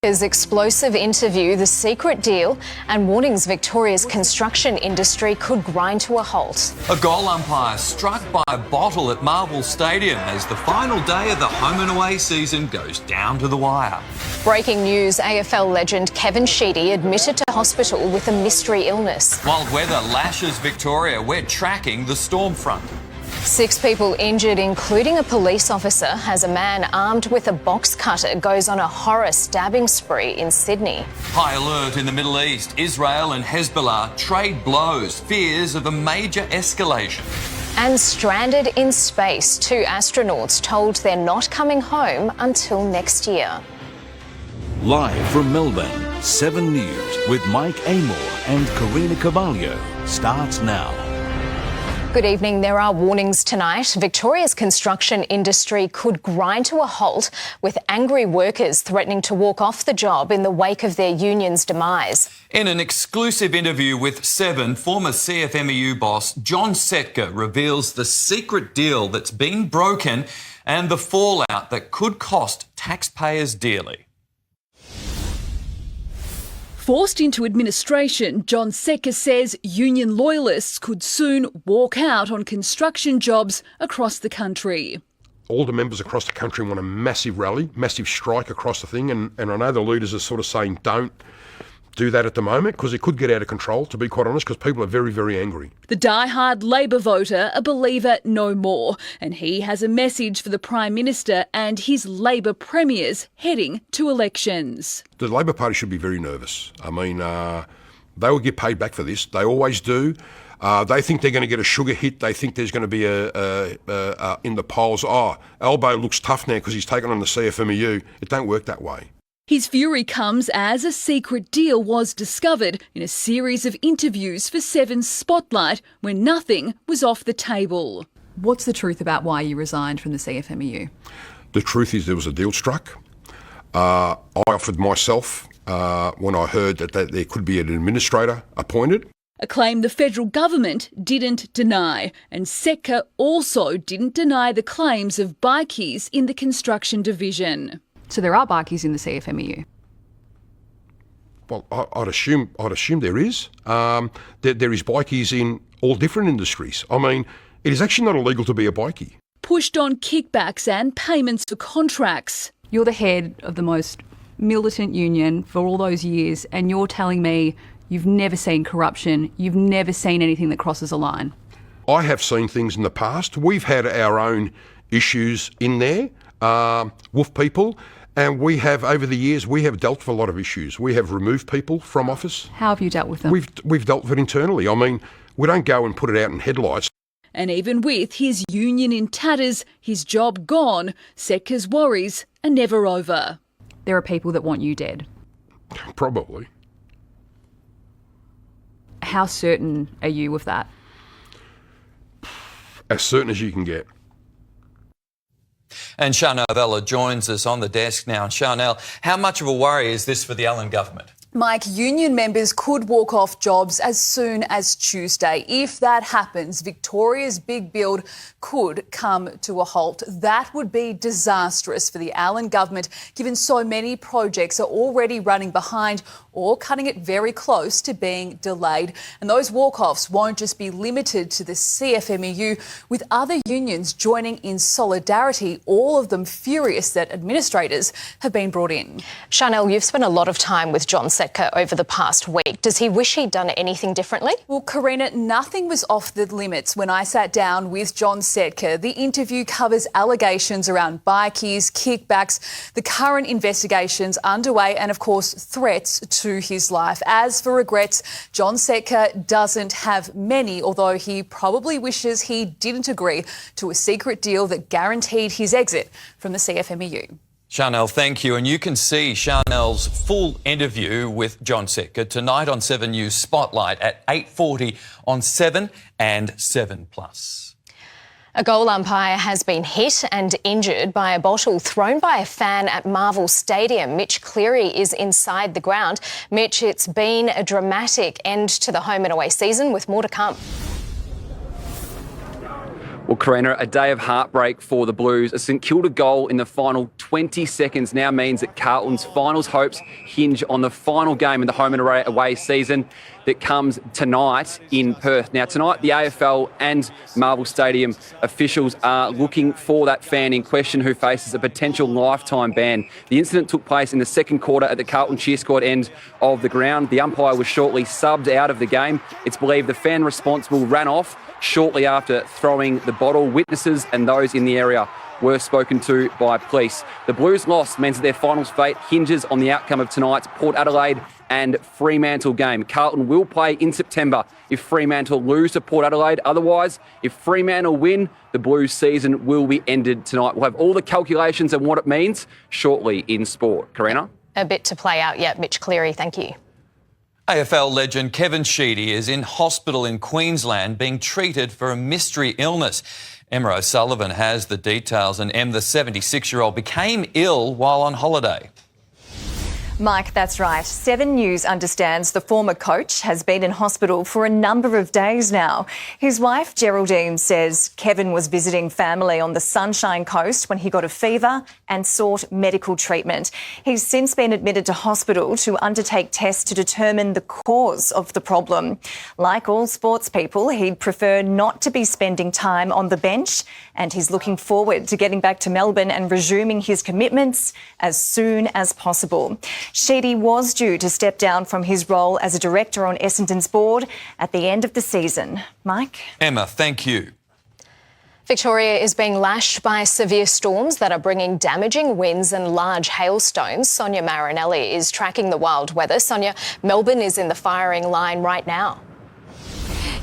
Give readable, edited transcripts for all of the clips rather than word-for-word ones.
His explosive interview, the secret deal, and warnings Victoria's construction industry could grind to a halt. A goal umpire struck by a bottle at Marvel Stadium as the final day of the home and away season goes down to the wire. Breaking news, AFL legend Kevin Sheedy admitted to hospital with a mystery illness. Wild weather lashes Victoria. We're tracking the storm front. 6 people injured, including a police officer, as a man armed with a box cutter goes on a horror stabbing spree in Sydney. High alert in the Middle East. Israel and Hezbollah trade blows, fears of a major escalation. And stranded in space, 2 astronauts told they're not coming home until next year. Live from Melbourne, 7 News with Mike Amor and Karina Carvalho starts now. Good evening. There are warnings tonight. Victoria's construction industry could grind to a halt, with angry workers threatening to walk off the job in the wake of their union's demise. In an exclusive interview with Seven, former CFMEU boss John Setka reveals the secret deal that's been broken and the fallout that could cost taxpayers dearly. Forced into administration, John Setka says union loyalists could soon walk out on construction jobs across the country. All the members across the country want a massive rally, massive strike across the thing, and I know the leaders are sort of saying don't do that at the moment because it could get out of control, to be quite honest, because people are very, very angry. The die-hard Labor voter, a believer no more, and he has a message for the Prime Minister and his Labor premiers heading to elections. The Labor Party should be very nervous. I mean, they will get paid back for this. They always do. They think they're going to get a sugar hit. They think there's going to be in the polls, Albo looks tough now because he's taken on the CFMEU. It don't work that way. His fury comes as a secret deal was discovered in a series of interviews for Seven's Spotlight when nothing was off the table. What's the truth about why you resigned from the CFMEU? The truth is there was a deal struck. I offered myself when I heard that there could be an administrator appointed. A claim the federal government didn't deny, and Setka also didn't deny the claims of bikies in the construction division. So there are bikies in the CFMEU? Well, I'd assume there is. There is bikies in all different industries. I mean, it is actually not illegal to be a bikie. Pushed on kickbacks and payments for contracts. You're the head of the most militant union for all those years, and you're telling me you've never seen corruption, you've never seen anything that crosses a line. I have seen things in the past. We've had our own issues in there with people. And we have, over the years, we have dealt with a lot of issues. We have removed people from office. How have you dealt with them? We've dealt with it internally. I mean, we don't go and put it out in headlights. And even with his union in tatters, his job gone, Setka's worries are never over. There are people that want you dead. Probably. How certain are you of that? As certain as you can get. And Chanel Vella joins us on the desk now. Chanel, how much of a worry is this for the Allen government? Mike, union members could walk off jobs as soon as Tuesday. If that happens, Victoria's big build could come to a halt. That would be disastrous for the Allen government, given so many projects are already running behind or cutting it very close to being delayed. And those walk-offs won't just be limited to the CFMEU, with other unions joining in solidarity, all of them furious that administrators have been brought in. Chanel, you've spent a lot of time with John Setka over the past week. Does he wish he'd done anything differently? Well, Karina, nothing was off the limits when I sat down with John Setka. The interview covers allegations around bikies, kickbacks, the current investigations underway and, of course, threats to his life. As for regrets, John Setka doesn't have many, although he probably wishes he didn't agree to a secret deal that guaranteed his exit from the CFMEU. Chanel, thank you. And you can see Chanel's full interview with John Setka tonight on 7 News Spotlight at 8:40 on 7 and 7+. A goal umpire has been hit and injured by a bottle thrown by a fan at Marvel Stadium. Mitch Cleary is inside the ground. Mitch, it's been a dramatic end to the home and away season with more to come. Well, Well, Karina, a day of heartbreak for the Blues. A St Kilda goal in the final 20 seconds now means that Carlton's finals hopes hinge on the final game in the home and away season that comes tonight in Perth. Now, tonight, the AFL and Marvel Stadium officials are looking for that fan in question who faces a potential lifetime ban. The incident took place in the second quarter at the Carlton cheer squad end of the ground. The umpire was shortly subbed out of the game. It's believed the fan responsible ran off shortly after throwing the bottle. Witnesses and those in the area were spoken to by police. The Blues' loss means that their finals fate hinges on the outcome of tonight's Port Adelaide and Fremantle game. Carlton will play in September if Fremantle lose to Port Adelaide. Otherwise, if Fremantle win, the Blues' season will be ended tonight. We'll have all the calculations and what it means shortly in sport. Karina? A bit to play out yet. Mitch Cleary, thank you. AFL legend Kevin Sheedy is in hospital in Queensland being treated for a mystery illness. Emma O'Sullivan has the details, and the 76-year-old became ill while on holiday. Mike, that's right. 7 News understands the former coach has been in hospital for a number of days now. His wife, Geraldine, says Kevin was visiting family on the Sunshine Coast when he got a fever and sought medical treatment. He's since been admitted to hospital to undertake tests to determine the cause of the problem. Like all sports people, he'd prefer not to be spending time on the bench, and he's looking forward to getting back to Melbourne and resuming his commitments as soon as possible. Sheedy was due to step down from his role as a director on Essendon's board at the end of the season. Mike? Emma, thank you. Victoria is being lashed by severe storms that are bringing damaging winds and large hailstones. Sonia Marinelli is tracking the wild weather. Sonia, Melbourne is in the firing line right now.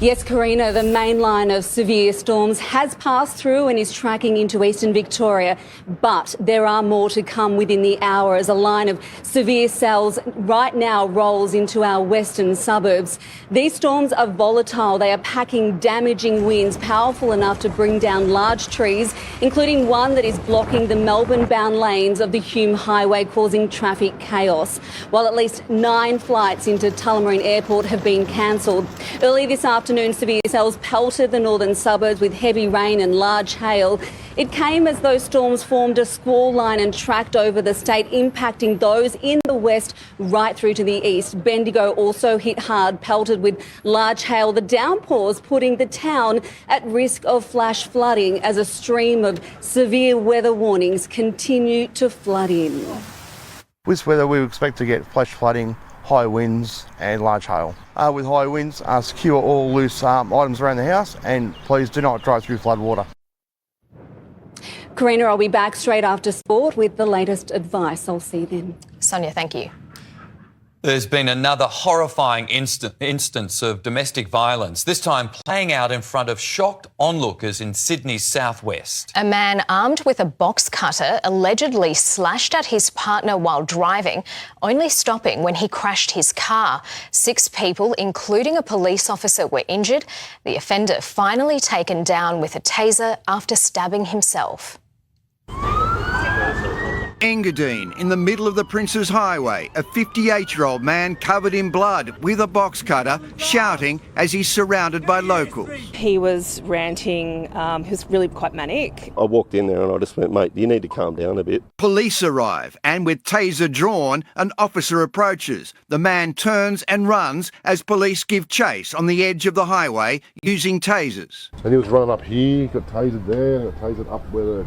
Yes, Karina, the main line of severe storms has passed through and is tracking into eastern Victoria, but there are more to come within the hour as a line of severe cells right now rolls into our western suburbs. These storms are volatile. They are packing damaging winds, powerful enough to bring down large trees, including one that is blocking the Melbourne-bound lanes of the Hume Highway, causing traffic chaos, while at least 9 flights into Tullamarine Airport have been cancelled. Early this afternoon, severe cells pelted the northern suburbs with heavy rain and large hail. It came as those storms formed a squall line and tracked over the state, impacting those in the west right through to the east. Bendigo also hit hard, pelted with large hail. The downpours putting the town at risk of flash flooding as a stream of severe weather warnings continue to flood in. With weather, we expect to get flash flooding, high winds and large hail. With high winds, secure all loose items around the house, and please do not drive through flood water. Karina, I'll be back straight after sport with the latest advice. I'll see you then. Sonia, thank you. There's been another horrifying instance of domestic violence, this time playing out in front of shocked onlookers in Sydney's southwest. A man armed with a box cutter allegedly slashed at his partner while driving, only stopping when he crashed his car. 6 people, including a police officer, were injured. The offender finally taken down with a taser after stabbing himself. Engadine, in the middle of the Prince's Highway, a 58-year-old man covered in blood with a box cutter, shouting as he's surrounded by locals. He was ranting, he was really quite manic. I walked in there and I just went, mate, you need to calm down a bit. Police arrive and with taser drawn, an officer approaches. The man turns and runs as police give chase on the edge of the highway using tasers. And he was running up here, got tasered there, and got tasered up where the...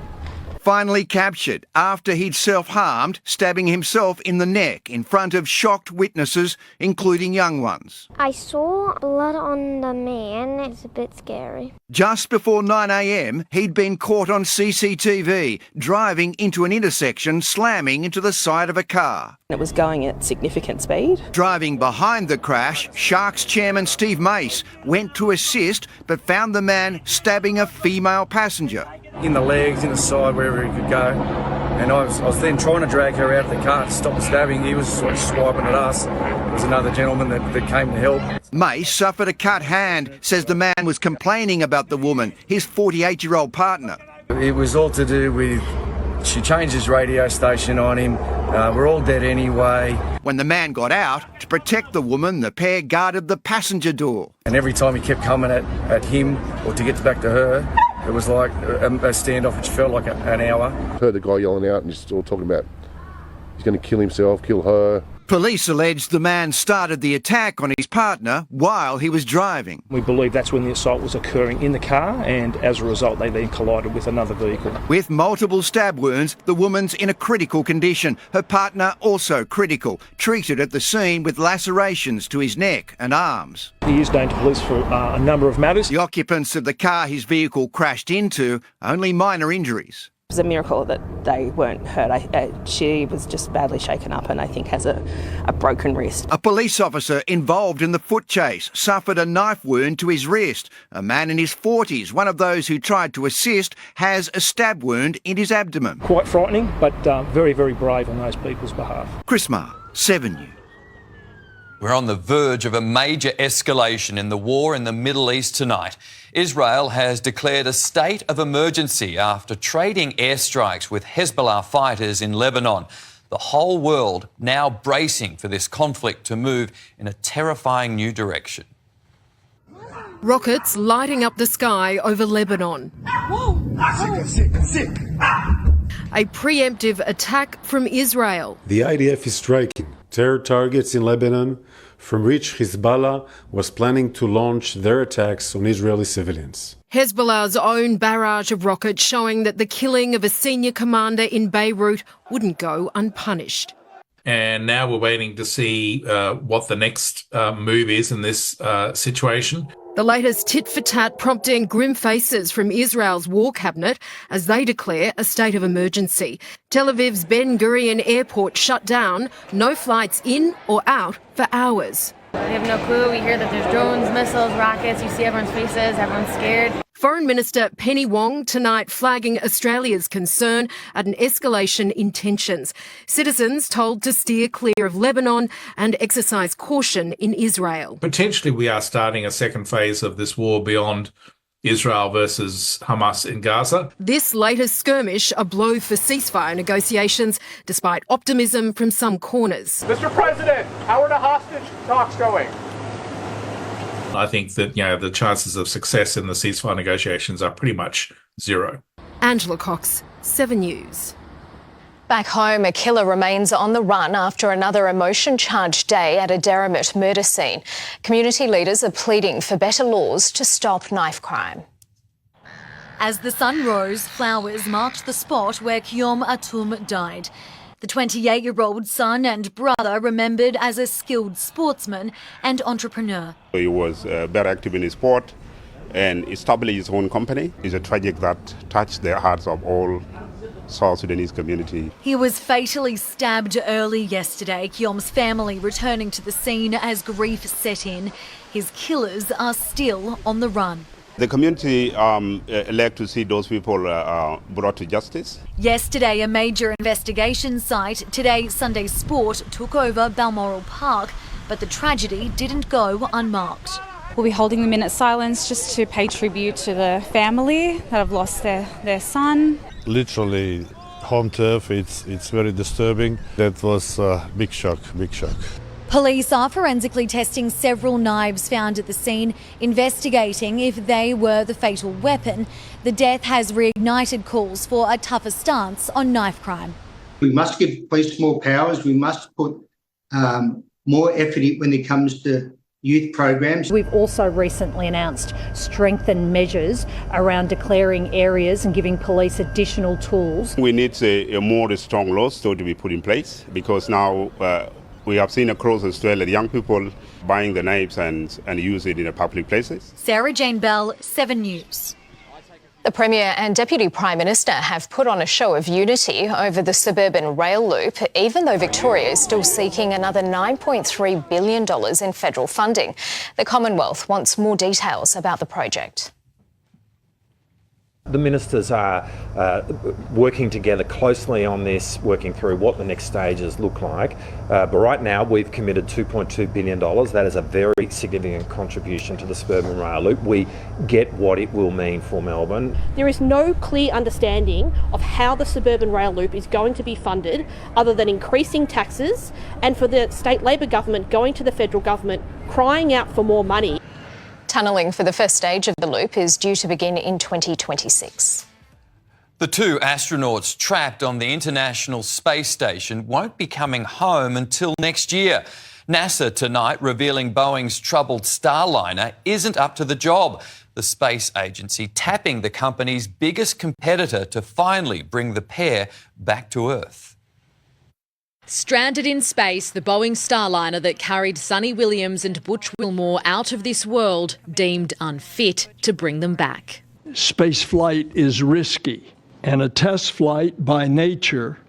Finally captured after he'd self-harmed, stabbing himself in the neck in front of shocked witnesses, including young ones. I saw blood on the man. It's a bit scary. Just before 9 a.m, he'd been caught on CCTV, driving into an intersection, slamming into the side of a car. It was going at significant speed. Driving behind the crash, Sharks chairman Steve Mace went to assist but found the man stabbing a female passenger. In the legs, in the side, wherever he could go. And I was then trying to drag her out of the car to stop the stabbing. He was sort of swiping at us. There was another gentleman that came to help. Mace suffered a cut hand, says the man was complaining about the woman, his 48-year-old partner. It was all to do with, she changed his radio station on him. We're all dead anyway. When the man got out, to protect the woman, the pair guarded the passenger door. And every time he kept coming at him or to get back to her, It was like a standoff which felt like an hour. Heard the guy yelling out and just all talking about he's going to kill himself, kill her. Police allege the man started the attack on his partner while he was driving. We believe that's when the assault was occurring in the car, and as a result they then collided with another vehicle. With multiple stab wounds, the woman's in a critical condition. Her partner also critical, treated at the scene with lacerations to his neck and arms. He is known to police for a number of matters. The occupants of the car his vehicle crashed into, only minor injuries. It was a miracle that they weren't hurt. She was just badly shaken up and I think has a broken wrist. A police officer involved in the foot chase suffered a knife wound to his wrist. A man in his 40s, one of those who tried to assist, has a stab wound in his abdomen. Quite frightening, but very, very brave on those people's behalf. Chris Marr, 7 News. We're on the verge of a major escalation in the war in the Middle East tonight. Israel has declared a state of emergency after trading airstrikes with Hezbollah fighters in Lebanon. The whole world now bracing for this conflict to move in a terrifying new direction. Rockets lighting up the sky over Lebanon. A preemptive attack from Israel. The IDF is striking terror targets in Lebanon, from which Hezbollah was planning to launch their attacks on Israeli civilians. Hezbollah's own barrage of rockets showing that the killing of a senior commander in Beirut wouldn't go unpunished. And now we're waiting to see what the next move is in this situation. The latest tit-for-tat prompting grim faces from Israel's war cabinet as they declare a state of emergency. Tel Aviv's Ben Gurion airport shut down, no flights in or out for hours. We have no clue. We hear that there's drones, missiles, rockets. You see everyone's faces, everyone's scared. Foreign Minister Penny Wong tonight flagging Australia's concern at an escalation in tensions. Citizens told to steer clear of Lebanon and exercise caution in Israel. Potentially we are starting a second phase of this war beyond Israel versus Hamas in Gaza. This latest skirmish a blow for ceasefire negotiations, despite optimism from some corners. Mr. President, how are the hostage talks going? I think that, the chances of success in the ceasefire negotiations are pretty much zero. Angela Cox, 7 News. Back home, a killer remains on the run after another emotion-charged day at a Derrimut murder scene. Community leaders are pleading for better laws to stop knife crime. As the sun rose, flowers marked the spot where Kiom Atum died. The 28-year-old son and brother remembered as a skilled sportsman and entrepreneur. He was very active in his sport and established his own company. It's a tragic that touched the hearts of all South Sudanese community. He was fatally stabbed early yesterday, Kiom's family returning to the scene as grief set in. His killers are still on the run. The community like to see those people brought to justice. Yesterday, a major investigation site, today Sunday Sport, took over Balmoral Park, but the tragedy didn't go unmarked. We'll be holding the minute silence just to pay tribute to the family that have lost their son. Literally home turf, it's very disturbing. That was a big shock. Police are forensically testing several knives found at the scene, investigating if they were the fatal weapon. The death has reignited calls for a tougher stance on knife crime. We must give police more powers. We must put more effort when it comes to youth programs. We've also recently announced strengthened measures around declaring areas and giving police additional tools. We need a more strong laws to be put in place because now we have seen across Australia young people buying the knives and use it in the public places. Sarah Jane Bell, 7 News. The Premier and Deputy Prime Minister have put on a show of unity over the suburban rail loop, even though Victoria is still seeking another $9.3 billion in federal funding. The Commonwealth wants more details about the project. The ministers are working together closely on this, working through what the next stages look like. But right now we've committed $2.2 billion. That is a very significant contribution to the suburban rail loop. We get what it will mean for Melbourne. There is no clear understanding of how the suburban rail loop is going to be funded other than increasing taxes and for the state Labor government going to the federal government crying out for more money. Tunnelling for the first stage of the loop is due to begin in 2026. The two astronauts trapped on the International Space Station won't be coming home until next year. NASA tonight revealing Boeing's troubled Starliner isn't up to the job. The space agency tapping the company's biggest competitor to finally bring the pair back to Earth. Stranded in space, the Boeing Starliner that carried Sonny Williams and Butch Wilmore out of this world deemed unfit to bring them back. Space flight is risky, and a test flight by nature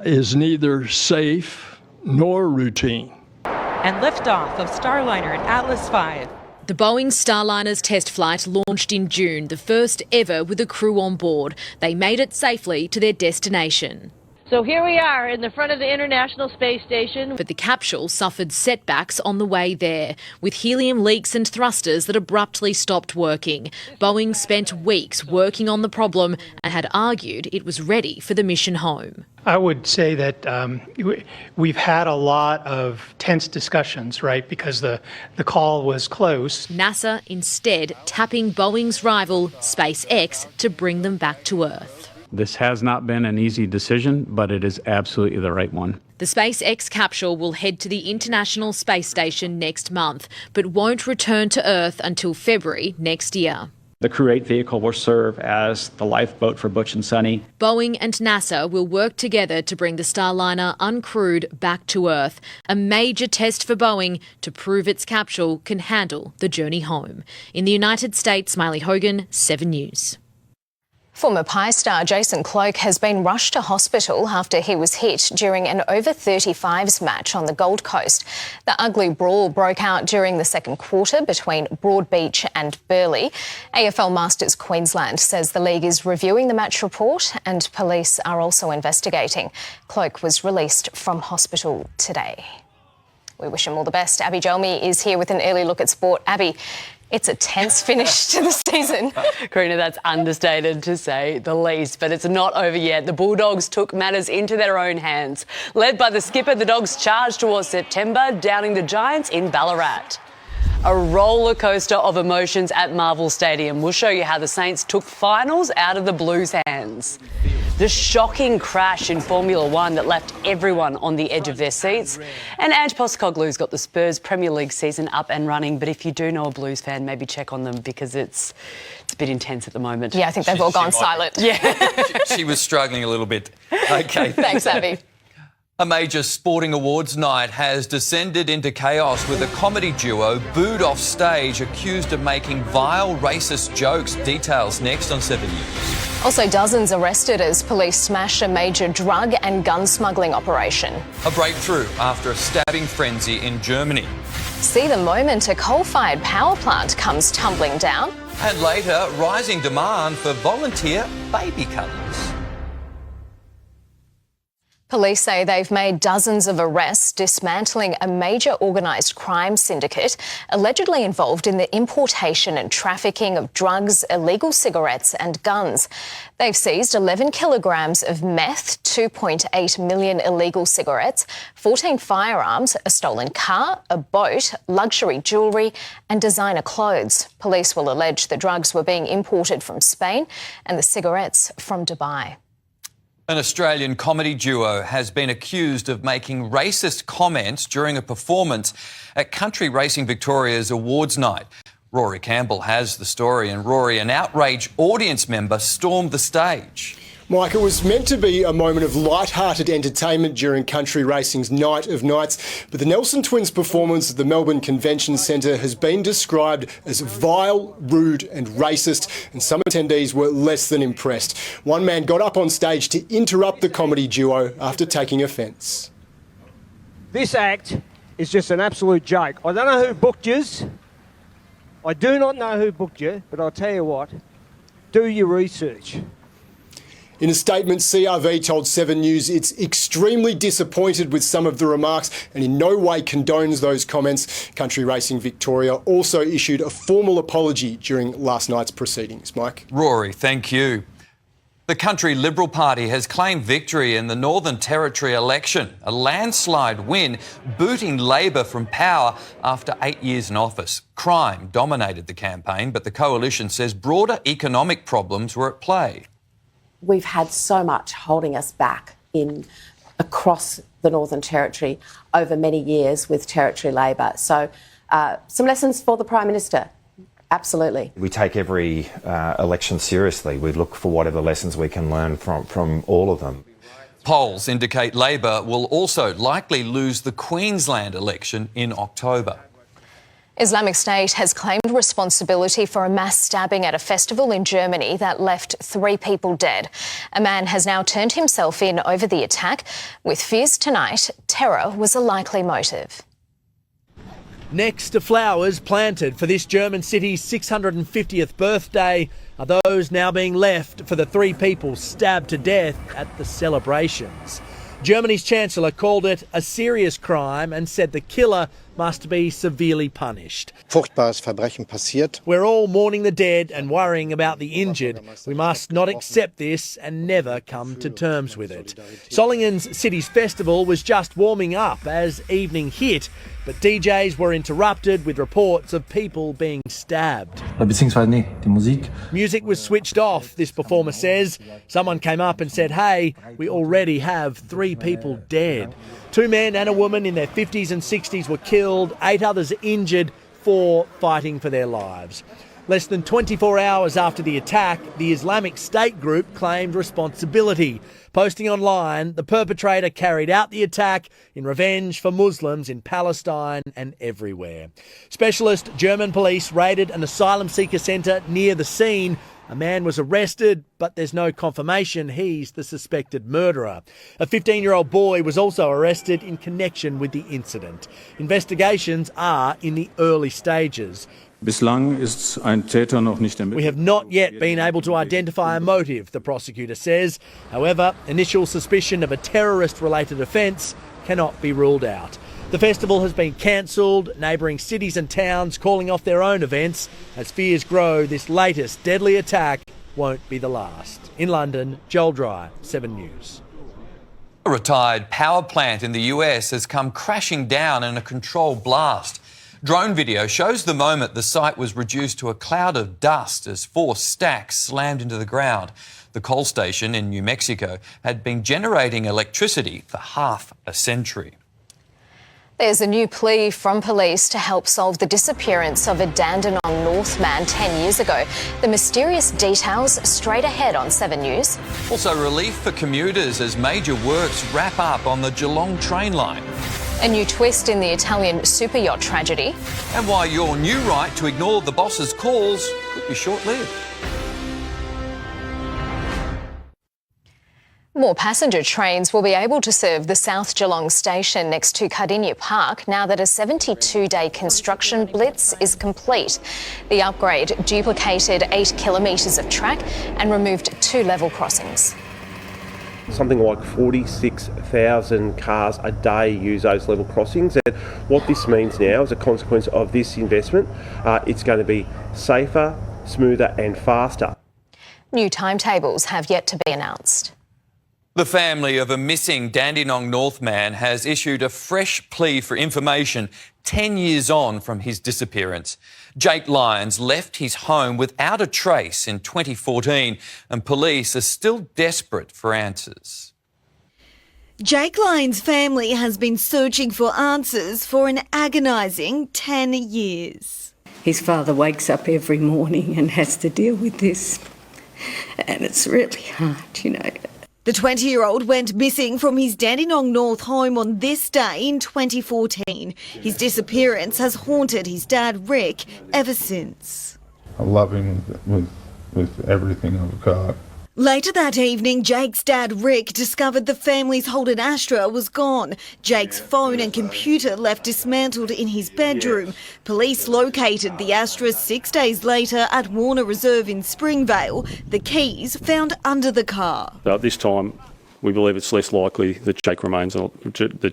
is neither safe nor routine. And liftoff of Starliner and Atlas V. The Boeing Starliner's test flight launched in June, the first ever with a crew on board. They made it safely to their destination. So here we are in the front of the International Space Station. But the capsule suffered setbacks on the way there, with helium leaks and thrusters that abruptly stopped working. Boeing spent weeks working on the problem and had argued it was ready for the mission home. I would say that we've had a lot of tense discussions, right, because the call was close. NASA instead tapping Boeing's rival, SpaceX, to bring them back to Earth. This has not been an easy decision, but it is absolutely the right one. The SpaceX capsule will head to the International Space Station next month, but won't return to Earth until February next year. The Crew 8 vehicle will serve as the lifeboat for Butch and Sonny. Boeing and NASA will work together to bring the Starliner uncrewed back to Earth, a major test for Boeing to prove its capsule can handle the journey home. In the United States, Miley Hogan, 7 News. Former Pie star Jason Cloke has been rushed to hospital after he was hit during an over-35s match on the Gold Coast. The ugly brawl broke out during the second quarter between Broadbeach and Burleigh. AFL Masters Queensland says the league is reviewing the match report and police are also investigating. Cloke was released from hospital today. We wish him all the best. Abbey Gelmi is here with an early look at sport. Abbey, it's a tense finish to the season. Karina, that's understated to say the least, but it's not over yet. The Bulldogs took matters into their own hands. Led by the skipper, the Dogs charged towards September, downing the Giants in Ballarat. A roller coaster of emotions at Marvel Stadium. We'll show you how the Saints took finals out of the Blues' hands. The shocking crash in Formula One that left everyone on the edge of their seats. And Ange Postecoglou's got the Spurs Premier League season up and running. But if you do know a Blues fan, maybe check on them because it's a bit intense at the moment. Yeah, I think they've all gone silent. Yeah. She was struggling a little bit. Okay. Thanks, Abbey. A major sporting awards night has descended into chaos with a comedy duo booed off stage accused of making vile racist jokes. Details next on 7 News. Also, dozens arrested as police smash a major drug and gun smuggling operation. A breakthrough after a stabbing frenzy in Germany. See the moment a coal-fired power plant comes tumbling down. And later, rising demand for volunteer baby cuddlers. Police say they've made dozens of arrests dismantling a major organised crime syndicate allegedly involved in the importation and trafficking of drugs, illegal cigarettes and guns. They've seized 11 kilograms of meth, 2.8 million illegal cigarettes, 14 firearms, a stolen car, a boat, luxury jewellery and designer clothes. Police will allege the drugs were being imported from Spain and the cigarettes from Dubai. An Australian comedy duo has been accused of making racist comments during a performance at Country Racing Victoria's awards night. Rory Campbell has the story, and Rory, an outraged audience member stormed the stage. Mike, it was meant to be a moment of light-hearted entertainment during Country Racing's Night of Nights, but the Nelson Twins' performance at the Melbourne Convention Centre has been described as vile, rude and racist, and some attendees were less than impressed. One man got up on stage to interrupt the comedy duo after taking offence. This act is just an absolute joke. I don't know who booked yous. I do not know who booked you, but I'll tell you what, do your research. In a statement, CRV told 7 News it's extremely disappointed with some of the remarks and in no way condones those comments. Country Racing Victoria also issued a formal apology during last night's proceedings. Mike? Rory, thank you. The country Liberal Party has claimed victory in the Northern Territory election, a landslide win, booting Labor from power after 8 years in office. Crime dominated the campaign, but the coalition says broader economic problems were at play. We've had so much holding us back across the Northern Territory over many years with Territory Labor. So some lessons for the Prime Minister. Absolutely. We take every election seriously. We look for whatever lessons we can learn from all of them. Polls indicate Labor will also likely lose the Queensland election in October. Islamic State has claimed responsibility for a mass stabbing at a festival in Germany that left 3 people dead. A man has now turned himself in over the attack, with fears tonight terror was a likely motive. Next to flowers planted for this German city's 650th birthday are those now being left for the 3 people stabbed to death at the celebrations. Germany's Chancellor called it a serious crime and said the killer must be severely punished. Furchtbares Verbrechen passiert. We're all mourning the dead and worrying about the injured. We must not accept this and never come to terms with it. Solingen's city's festival was just warming up as evening hit, but DJs were interrupted with reports of people being stabbed. Music was switched off, this performer says. Someone came up and said, "Hey, we already have 3 people dead." 2 men and a woman in their 50s and 60s were killed, 8 others injured, 4 fighting for their lives. Less than 24 hours after the attack, the Islamic State group claimed responsibility. Posting online, the perpetrator carried out the attack in revenge for Muslims in Palestine and everywhere. Specialist German police raided an asylum seeker centre near the scene. A man was arrested, but there's no confirmation he's the suspected murderer. A 15-year-old boy was also arrested in connection with the incident. Investigations are in the early stages. We have not yet been able to identify a motive, the prosecutor says. However, initial suspicion of a terrorist-related offence cannot be ruled out. The festival has been cancelled, neighbouring cities and towns calling off their own events as fears grow this latest deadly attack won't be the last. In London, Joel Dry, 7 News. A retired power plant in the US has come crashing down in a controlled blast. Drone video shows the moment the site was reduced to a cloud of dust as 4 stacks slammed into the ground. The coal station in New Mexico had been generating electricity for half a century. There's a new plea from police to help solve the disappearance of a Dandenong North man 10 years ago. The mysterious details straight ahead on 7 News. Also relief for commuters as major works wrap up on the Geelong train line. A new twist in the Italian super yacht tragedy. And why your new right to ignore the boss's calls could be short-lived. More passenger trains will be able to serve the South Geelong station next to Karina Park now that a 72-day construction blitz is complete. The upgrade duplicated 8 kilometres of track and removed 2 level crossings. Something like 46,000 cars a day use those level crossings, and what this means now as a consequence of this investment, it's going to be safer, smoother and faster. New timetables have yet to be announced. The family of a missing Dandenong North man has issued a fresh plea for information 10 years on from his disappearance. Jake Lyons left his home without a trace in 2014 and police are still desperate for answers. Jake Lyons' family has been searching for answers for an agonising 10 years. His father wakes up every morning and has to deal with this, and it's really hard, you know. The 20-year-old went missing from his Dandenong North home on this day in 2014. His disappearance has haunted his dad, Rick, ever since. I love him with everything I've got. Later that evening, Jake's dad, Rick, discovered the family's Holden Astra was gone. Jake's phone and computer left dismantled in his bedroom. Police located the Astra 6 days later at Warner Reserve in Springvale. The keys found under the car. At this time, we believe it's less likely that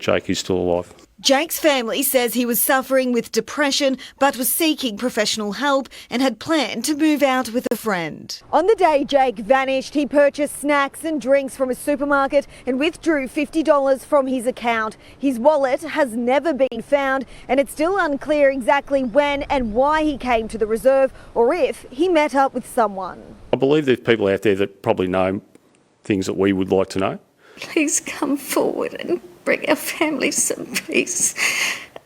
Jake is still alive. Jake's family says he was suffering with depression but was seeking professional help and had planned to move out with a friend. On the day Jake vanished, he purchased snacks and drinks from a supermarket and withdrew $50 from his account. His wallet has never been found and it's still unclear exactly when and why he came to the reserve or if he met up with someone. I believe there's people out there that probably know things that we would like to know. Please come forward and bring our families some peace.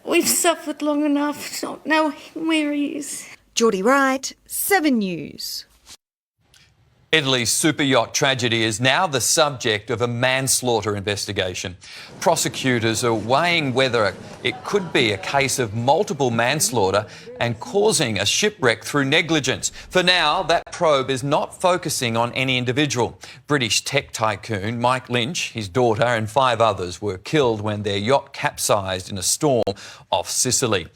We've suffered long enough not knowing where he is. Geordie Wright, 7 News. Italy's super yacht tragedy is now the subject of a manslaughter investigation. Prosecutors are weighing whether it could be a case of multiple manslaughter and causing a shipwreck through negligence. For now, that probe is not focusing on any individual. British tech tycoon Mike Lynch, his daughter and 5 others were killed when their yacht capsized in a storm off Sicily.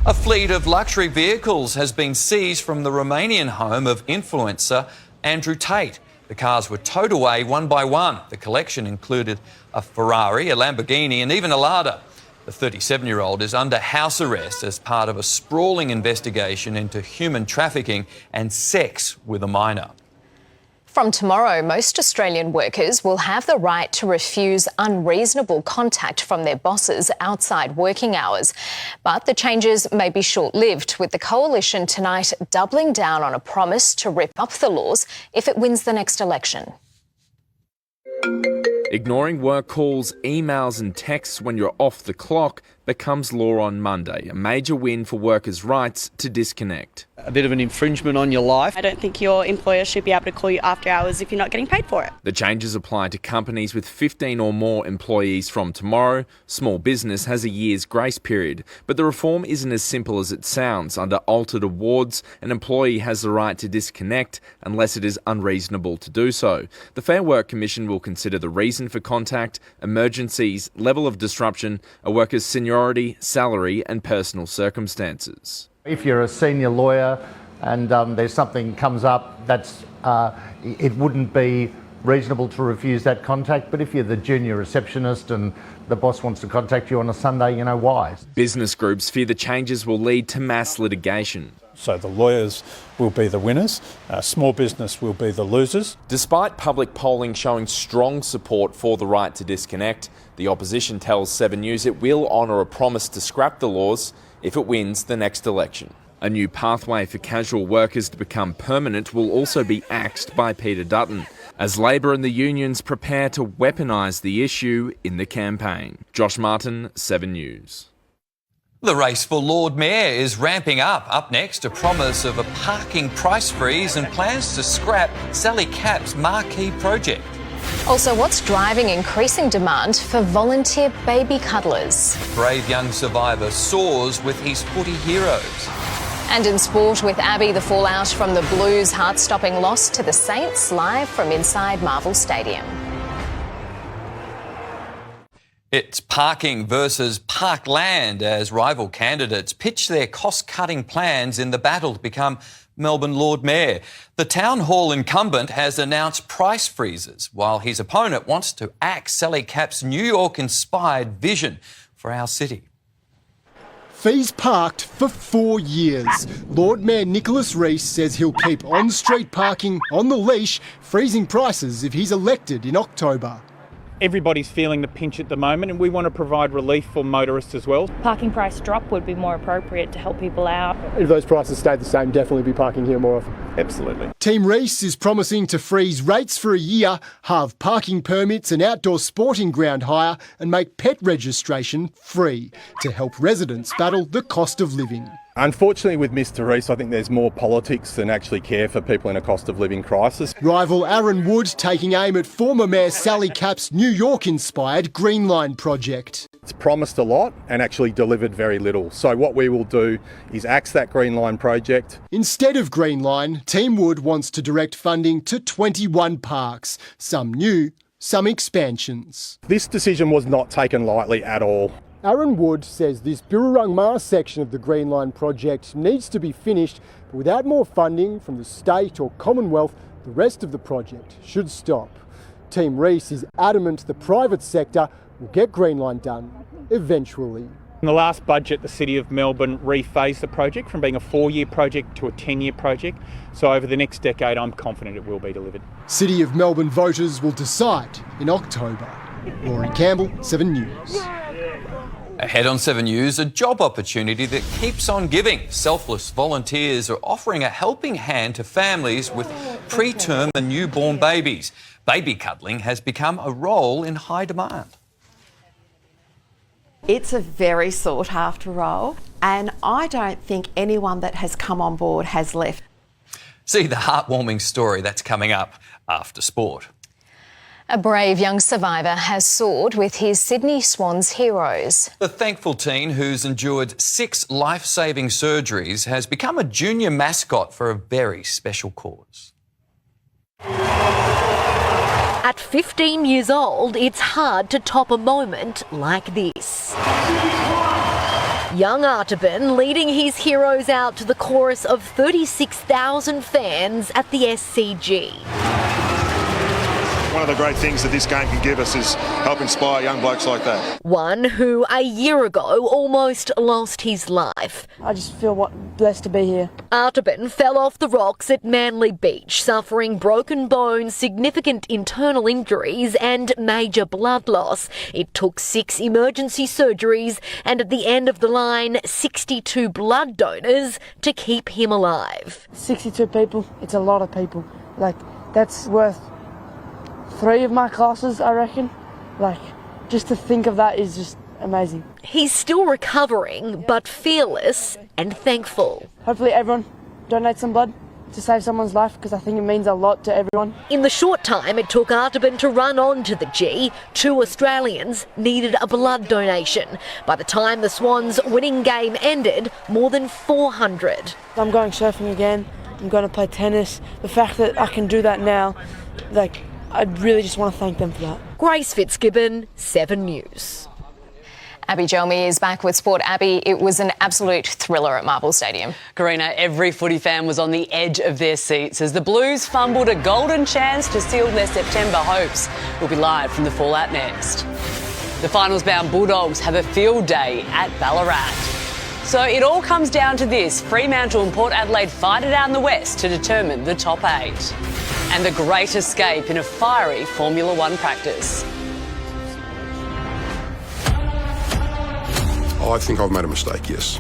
A fleet of luxury vehicles has been seized from the Romanian home of influencer Andrew Tate. The cars were towed away one by one. The collection included a Ferrari, a Lamborghini and even a Lada. The 37-year-old is under house arrest as part of a sprawling investigation into human trafficking and sex with a minor. From tomorrow, most Australian workers will have the right to refuse unreasonable contact from their bosses outside working hours. But the changes may be short-lived, with the Coalition tonight doubling down on a promise to rip up the laws if it wins the next election. Ignoring work calls, emails and texts when you're off the clock becomes law on Monday, a major win for workers' rights to disconnect. A bit of an infringement on your life. I don't think your employer should be able to call you after hours if you're not getting paid for it. The changes apply to companies with 15 or more employees from tomorrow. Small business has a year's grace period, but the reform isn't as simple as it sounds. Under altered awards, an employee has the right to disconnect unless it is unreasonable to do so. The Fair Work Commission will consider the reason for contact, emergencies, level of disruption, a worker's seniority, salary and personal circumstances. If you're a senior lawyer and there's something comes up, it wouldn't be reasonable to refuse that contact. But if you're the junior receptionist and the boss wants to contact you on a Sunday, you know why. Business groups fear the changes will lead to mass litigation. So the lawyers will be the winners, small business will be the losers. Despite public polling showing strong support for the right to disconnect, the opposition tells 7 News it will honour a promise to scrap the laws if it wins the next election. A new pathway for casual workers to become permanent will also be axed by Peter Dutton, as Labor and the unions prepare to weaponise the issue in the campaign. Josh Martin, 7 News. The race for Lord Mayor is ramping up. Up next, a promise of a parking price freeze and plans to scrap Sally Capp's marquee project. Also, what's driving increasing demand for volunteer baby cuddlers? Brave young survivor soars with his footy heroes. And in sport, with Abbey, the fallout from the Blues' heart-stopping loss to the Saints, live from inside Marvel Stadium. It's parking versus parkland as rival candidates pitch their cost-cutting plans in the battle to become Melbourne Lord Mayor. The Town Hall incumbent has announced price freezes, while his opponent wants to axe Sally Capp's New York-inspired vision for our city. Fees parked for 4 years. Lord Mayor Nicholas Rees says he'll keep on-street parking on the leash, freezing prices if he's elected in October. Everybody's feeling the pinch at the moment and we want to provide relief for motorists as well. Parking price drop would be more appropriate to help people out. If those prices stayed the same, definitely be parking here more often. Absolutely. Team Rees is promising to freeze rates for a year, halve parking permits and outdoor sporting ground hire and make pet registration free to help residents battle the cost of living. Unfortunately with Mr Rees, I think there's more politics than actually care for people in a cost of living crisis. Rival Aaron Wood taking aim at former Mayor Sally Capp's New York-inspired Green Line project. It's promised a lot and actually delivered very little. So what we will do is axe that Green Line project. Instead of Green Line, Team Wood wants to direct funding to 21 parks, some new, some expansions. This decision was not taken lightly at all. Aaron Wood says this Birrarung Mars section of the Green Line project needs to be finished, but without more funding from the state or Commonwealth, the rest of the project should stop. Team Reece is adamant the private sector will get Green Line done eventually. In the last budget, the City of Melbourne rephased the project from being a 4-year project to a 10-year project. So over the next decade, I'm confident it will be delivered. City of Melbourne voters will decide in October. Rory Campbell, 7 News. Ahead on 7 News, a job opportunity that keeps on giving. Selfless volunteers are offering a helping hand to families with preterm and newborn babies. Baby cuddling has become a role in high demand. It's a very sought after role, and I don't think anyone that has come on board has left. See the heartwarming story that's coming up after sport. A brave young survivor has soared with his Sydney Swans heroes. The thankful teen who's endured 6 life-saving surgeries has become a junior mascot for a very special cause. At 15 years old, it's hard to top a moment like this. Young Artaban leading his heroes out to the chorus of 36,000 fans at the SCG. One of the great things that this game can give us is help inspire young blokes like that. One who a year ago almost lost his life. I just feel blessed to be here. Artaban fell off the rocks at Manly Beach, suffering broken bones, significant internal injuries and major blood loss. It took 6 emergency surgeries and at the end of the line, 62 blood donors to keep him alive. 62 people, it's a lot of people. That's worth 3 of my classes, I reckon. Just to think of that is just amazing. He's still recovering, but fearless and thankful. Hopefully everyone donates some blood to save someone's life, because I think it means a lot to everyone. In the short time it took Artaban to run on to the G, 2 Australians needed a blood donation. By the time the Swans' winning game ended, more than 400. I'm going surfing again. I'm going to play tennis. The fact that I can do that now, I really just want to thank them for that. Grace Fitzgibbon, 7 News. Abbey Gelmi is back with Sport. Abbey, it was an absolute thriller at Marvel Stadium. Karina, every footy fan was on the edge of their seats as the Blues fumbled a golden chance to seal their September hopes. We'll be live from the fallout next. The finals-bound Bulldogs have a field day at Ballarat. So it all comes down to this. Fremantle and Port Adelaide fight it out in the West to determine the top 8. And the great escape in a fiery Formula One practice. I think I've made a mistake, yes.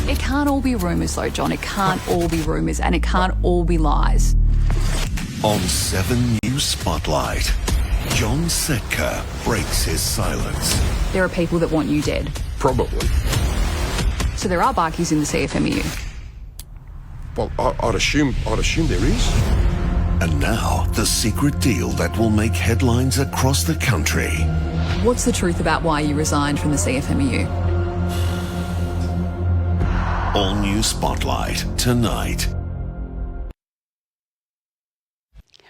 It can't all be rumours though, John. It can't all be rumours and it can't all be lies. On 7 News Spotlight, John Setka breaks his silence. There are people that want you dead. Probably. So there are barkies in the CFMEU. Well, I'd assume there is. And now, the secret deal that will make headlines across the country. What's the truth about why you resigned from the CFMEU? All New Spotlight tonight.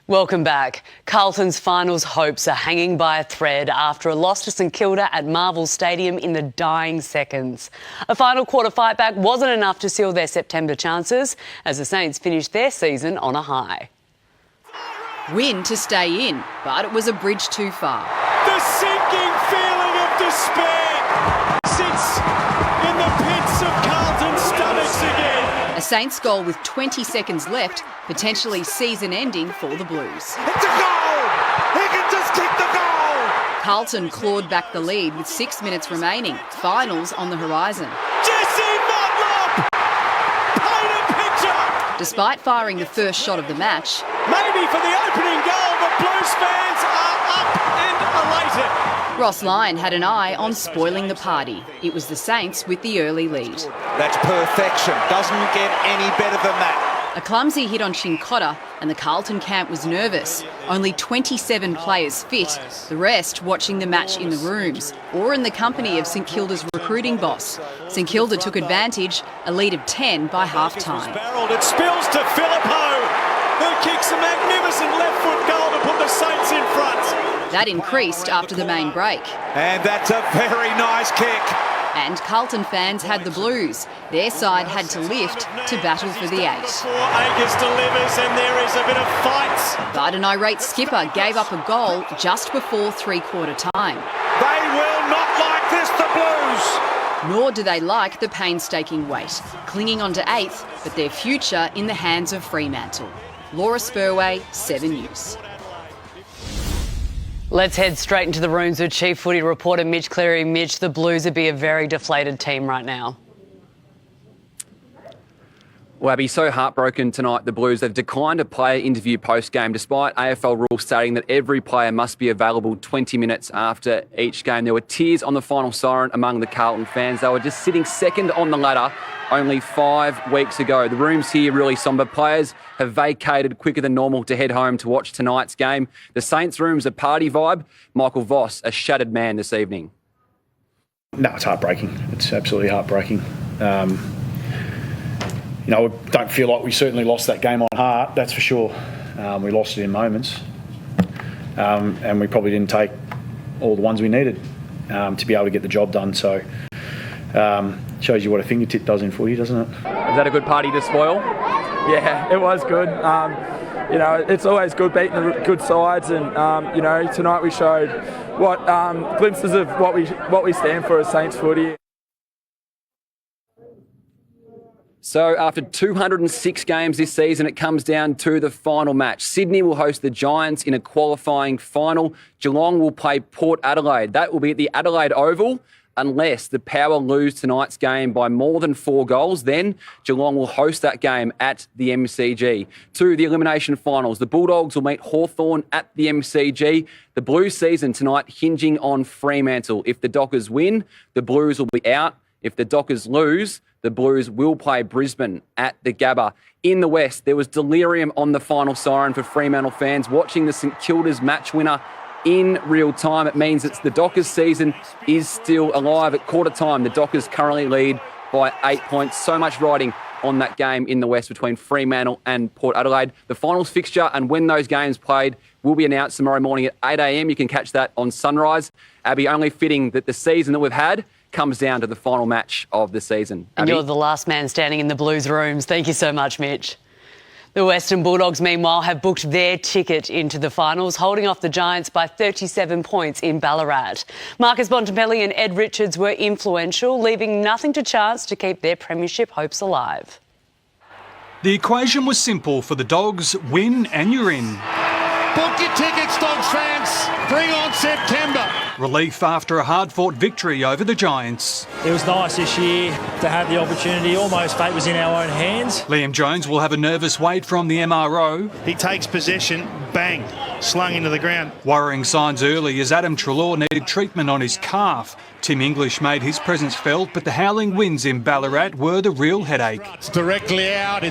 Welcome back. Carlton's finals hopes are hanging by a thread after a loss to St Kilda at Marvel Stadium in the dying seconds. A final quarter fight back wasn't enough to seal their September chances as the Saints finished their season on a high. Win to stay in, but it was a bridge too far. The sinking feeling of despair sits in the pits of Carlton's stomachs again. A Saints goal with 20 seconds left, potentially season-ending for the Blues. It's a goal! He can just kick the goal! Carlton clawed back the lead with 6 minutes remaining. Finals on the horizon. Jesse Motlop! Paint a picture! Despite firing the first shot of the match, maybe for the opening goal, the Blues fans are up and elated. Ross Lyon had an eye on spoiling the party. It was the Saints with the early lead. That's perfection. Doesn't get any better than that. A clumsy hit on Shinkoda and the Carlton camp was nervous. Only 27 players fit, the rest watching the match in the rooms or in the company of St Kilda's recruiting boss. St Kilda took advantage, a lead of 10 by half-time. It spills to Filippo, who kicks a magnificent left-foot goal to put the Saints in front. That increased after the main break. And that's a very nice kick. And Carlton fans had the blues. Their side had to lift to battle for the 8. Akers delivers and there is a bit of fight. But an irate skipper gave up a goal just before three-quarter time. They will not like this, the Blues. Nor do they like the painstaking wait, clinging on to 8th, but their future in the hands of Fremantle. Laura Spurway, 7 News. Let's head straight into the rooms with Chief Footy reporter Mitch Cleary. Mitch, the Blues would be a very deflated team right now. Well, Abbey, so heartbroken tonight, the Blues. They've declined a player interview post-game, despite AFL rules stating that every player must be available 20 minutes after each game. There were tears on the final siren among the Carlton fans. They were just sitting second on the ladder only 5 weeks ago. The room's here really sombre. Players have vacated quicker than normal to head home to watch tonight's game. The Saints room's a party vibe. Michael Voss, a shattered man this evening. No, it's heartbreaking. It's absolutely heartbreaking. You know, I don't feel like we certainly lost that game on heart, that's for sure. We lost it in moments. And we probably didn't take all the ones we needed to be able to get the job done. So, shows you what a fingertip does in footy, doesn't it? Is that a good party to spoil? Yeah, it was good. You know, it's always good beating the good sides, and you know, tonight we showed what glimpses of what we stand for as Saints footy. So after 206 games this season, it comes down to the final match. Sydney will host the Giants in a qualifying final. Geelong will play Port Adelaide. That will be at the Adelaide Oval. Unless the Power lose tonight's game by more than 4 goals, then Geelong will host that game at the MCG. To the elimination finals, the Bulldogs will meet Hawthorn at the MCG. The Blues season tonight hinging on Fremantle. If the Dockers win, the Blues will be out. If the Dockers lose, the Blues will play Brisbane at the Gabba. In the West, there was delirium on the final siren for Fremantle fans watching the St Kilda's match winner in real time. It means that the Dockers season is still alive. At quarter time, the Dockers currently lead by 8 points. So much riding on that game in the West between Fremantle and Port Adelaide. The finals fixture and when those games played will be announced tomorrow morning at 8 a.m. You can catch that on Sunrise. Abbey, only fitting that the season that we've had comes down to the final match of the season. And you're the last man standing in the Blues rooms. Thank you so much, Mitch. The Western Bulldogs, meanwhile, have booked their ticket into the finals, holding off the Giants by 37 points in Ballarat. Marcus Bontempelli and Ed Richards were influential, leaving nothing to chance to keep their premiership hopes alive. The equation was simple for the Dogs: win and you're in. Book your tickets, Dogs fans. Bring on September. Relief after a hard-fought victory over the Giants. It was nice this year to have the opportunity. Almost fate was in our own hands. Liam Jones will have a nervous wait from the MRO. He takes possession, bang, slung into the ground. Worrying signs early as Adam Treloar needed treatment on his calf. Tim English made his presence felt, but the howling winds in Ballarat were the real headache. It's directly out.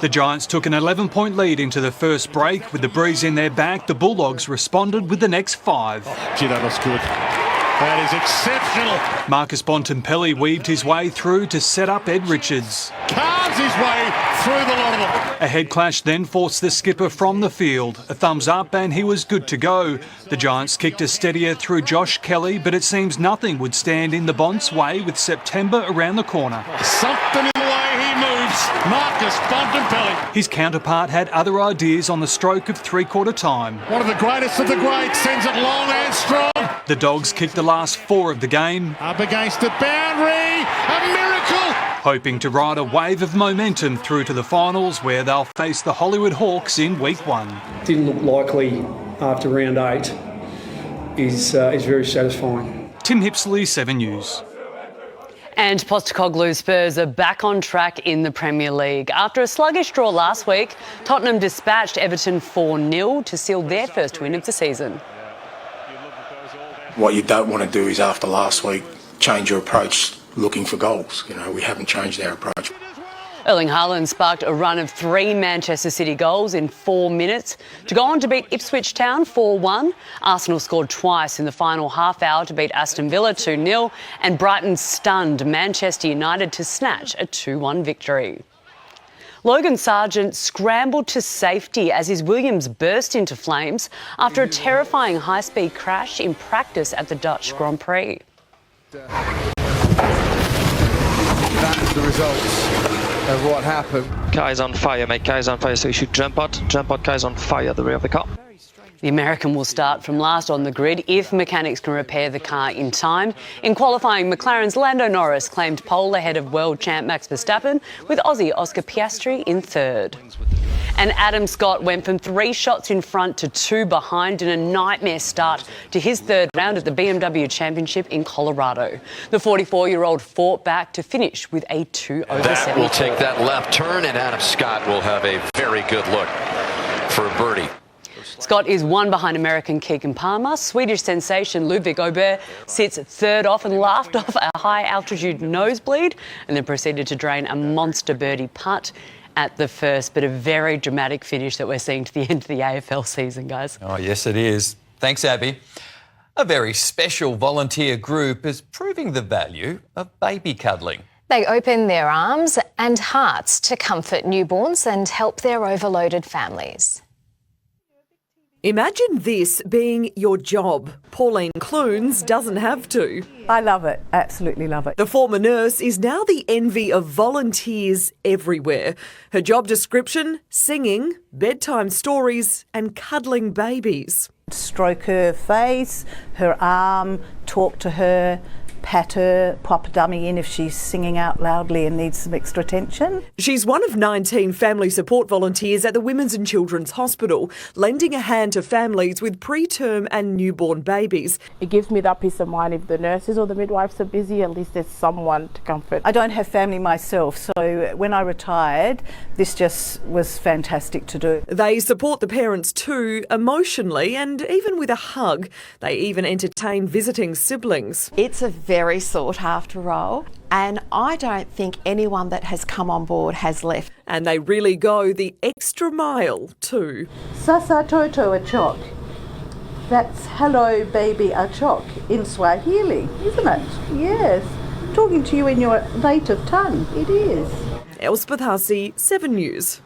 The Giants took an 11-point lead into the first break. With the breeze in their back, the Bulldogs responded with the next 5. Gee, that was good. That is exceptional. Marcus Bontempelli weaved his way through to set up Ed Richards. Carves his way through the lot of them. A head clash then forced the skipper from the field. A thumbs up and he was good to go. The Giants kicked a steadier through Josh Kelly, but it seems nothing would stand in the Bonts' way with September around the corner. Something in the way he moves. Marcus Bontempelli. His counterpart had other ideas on the stroke of three-quarter time. One of the greatest of the greats sends it long and strong. The Dogs kicked the last 4 of the game. Up against the boundary. A miracle. Hoping to ride a wave of momentum through to the finals where they'll face the Hollywood Hawks in week 1. Didn't look likely after round 8 is very satisfying. Tim Hipsley, 7 News. And Postecoglou Spurs are back on track in the Premier League. After a sluggish draw last week, Tottenham dispatched Everton 4-0 to seal their first win of the season. What you don't want to do is, after last week, change your approach looking for goals. You know, we haven't changed our approach. Erling Haaland sparked a run of 3 Manchester City goals in 4 minutes to go on to beat Ipswich Town 4-1. Arsenal scored twice in the final half hour to beat Aston Villa 2-0, and Brighton stunned Manchester United to snatch a 2-1 victory. Logan Sargent scrambled to safety as his Williams burst into flames after a terrifying high-speed crash in practice at the Dutch Grand Prix. That's the results of what happened. Car's on fire, mate. Car's on fire, so you should jump out. Car's on fire at the rear of the car. The American will start from last on the grid if mechanics can repair the car in time. In qualifying, McLaren's Lando Norris claimed pole ahead of world champ Max Verstappen, with Aussie Oscar Piastri in third. And Adam Scott went from 3 shots in front to 2 behind in a nightmare start to his third round at the BMW Championship in Colorado. The 44-year-old fought back to finish with a 2 over 7. That will take that left turn, and Adam Scott will have a very good look for a birdie. Scott is 1 behind American Keegan Palmer. Swedish sensation Ludvig Ober sits third off and laughed off a high-altitude nosebleed and then proceeded to drain a monster birdie putt at the first, but a very dramatic finish that we're seeing to the end of the AFL season, guys. Oh, yes, it is. Thanks, Abbey. A very special volunteer group is proving the value of baby cuddling. They open their arms and hearts to comfort newborns and help their overloaded families. Imagine this being your job. Pauline Clunes doesn't have to. I love it, absolutely love it. The former nurse is now the envy of volunteers everywhere. Her job description, singing, bedtime stories and cuddling babies. Stroke her face, her arm, talk to her, pat her, pop a dummy in if she's singing out loudly and needs some extra attention. She's one of 19 family support volunteers at the Women's and Children's Hospital, lending a hand to families with preterm and newborn babies. It gives me that peace of mind. If the nurses or the midwives are busy, at least there's someone to comfort. I don't have family myself, so when I retired, this just was fantastic to do. They support the parents too, emotionally and even with a hug. They even entertain visiting siblings. It's a very sought after role, and I don't think anyone that has come on board has left. And they really go the extra mile too. Sasa toto a chok. That's hello baby a chok in Swahili, isn't it? Yes. Talking to you in your native tongue, it is. Elspeth Hussey, 7 News.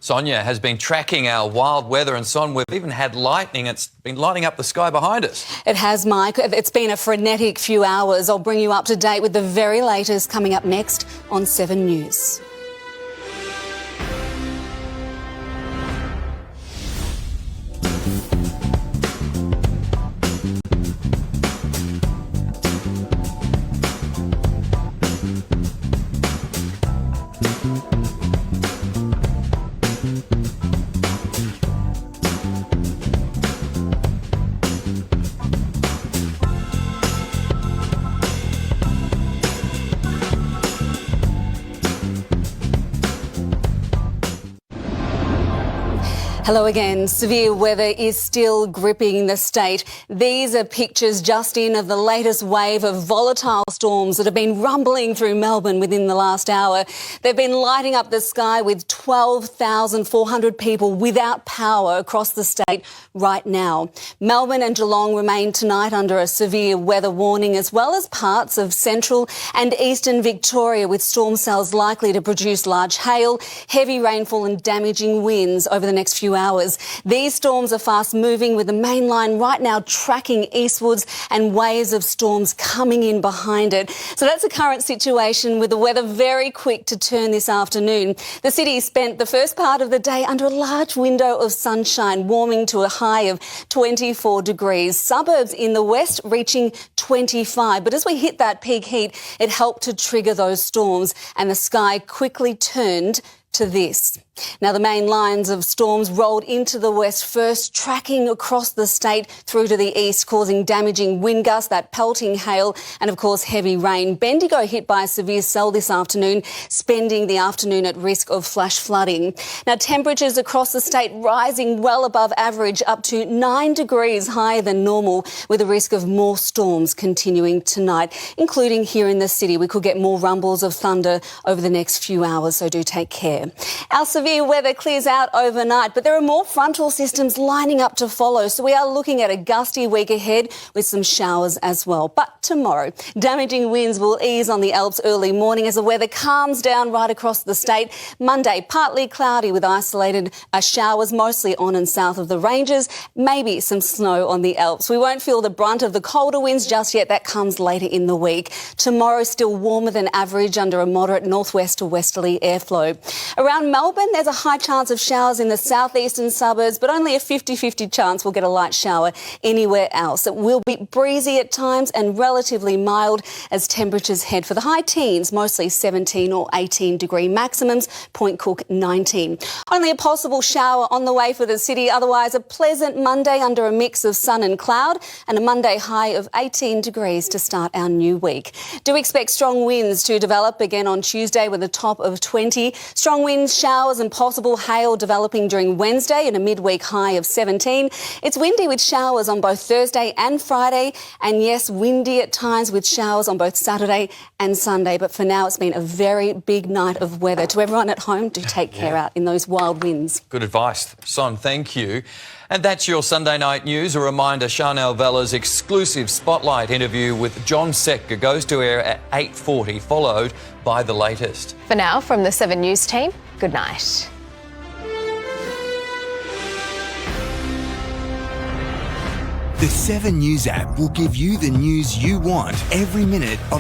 Sonia has been tracking our wild weather, and Son, we've even had lightning. It's been lighting up the sky behind us. It has, Mike. It's been a frenetic few hours. I'll bring you up to date with the very latest coming up next on 7 News. Hello again. Severe weather is still gripping the state. These are pictures just in of the latest wave of volatile storms that have been rumbling through Melbourne within the last hour. They've been lighting up the sky with 12,400 people without power across the state right now. Melbourne and Geelong remain tonight under a severe weather warning, as well as parts of central and eastern Victoria, with storm cells likely to produce large hail, heavy rainfall and damaging winds over the next few hours. These storms are fast moving, with the main line right now tracking eastwards and waves of storms coming in behind it. So that's the current situation, with the weather very quick to turn this afternoon. The city spent the first part of the day under a large window of sunshine, warming to a high of 24 degrees. Suburbs in the west reaching 25. But as we hit that peak heat, it helped to trigger those storms, and the sky quickly turned to this. Now, the main lines of storms rolled into the west first, tracking across the state through to the east, causing damaging wind gusts, that pelting hail and, of course, heavy rain. Bendigo hit by a severe cell this afternoon, spending the afternoon at risk of flash flooding. Now, temperatures across the state rising well above average, up to 9 degrees higher than normal, with a risk of more storms continuing tonight, including here in the city. We could get more rumbles of thunder over the next few hours, so do take care. Our severe Foggy weather clears out overnight, but there are more frontal systems lining up to follow, so we are looking at a gusty week ahead with some showers as well. But tomorrow, damaging winds will ease on the Alps early morning as the weather calms down right across the state. Monday, partly cloudy with isolated showers mostly on and south of the ranges, maybe some snow on the Alps. We won't feel the brunt of the colder winds just yet. That comes later in the week. Tomorrow, still warmer than average under a moderate northwest to westerly airflow. Around Melbourne, there's a high chance of showers in the southeastern suburbs, but only a 50-50 chance we'll get a light shower anywhere else. It will be breezy at times and relatively mild as temperatures head for the high teens, mostly 17 or 18 degree maximums, Point Cook 19. Only a possible shower on the way for the city, otherwise a pleasant Monday under a mix of sun and cloud, and a Monday high of 18 degrees to start our new week. Do expect strong winds to develop again on Tuesday with a top of 20. Strong winds, showers and possible hail developing during Wednesday and a midweek high of 17. It's windy with showers on both Thursday and Friday, and yes, windy at times with showers on both Saturday and Sunday. But for now, it's been a very big night of weather. To everyone at home, do take care out in those wild winds. Good advice, Son. Thank you. And that's your Sunday night news. A reminder, Chanel Vella's exclusive Spotlight interview with John Setka goes to air at 8:40, followed by the latest. For now, from the 7 News team, good night. The 7 News app will give you the news you want every minute of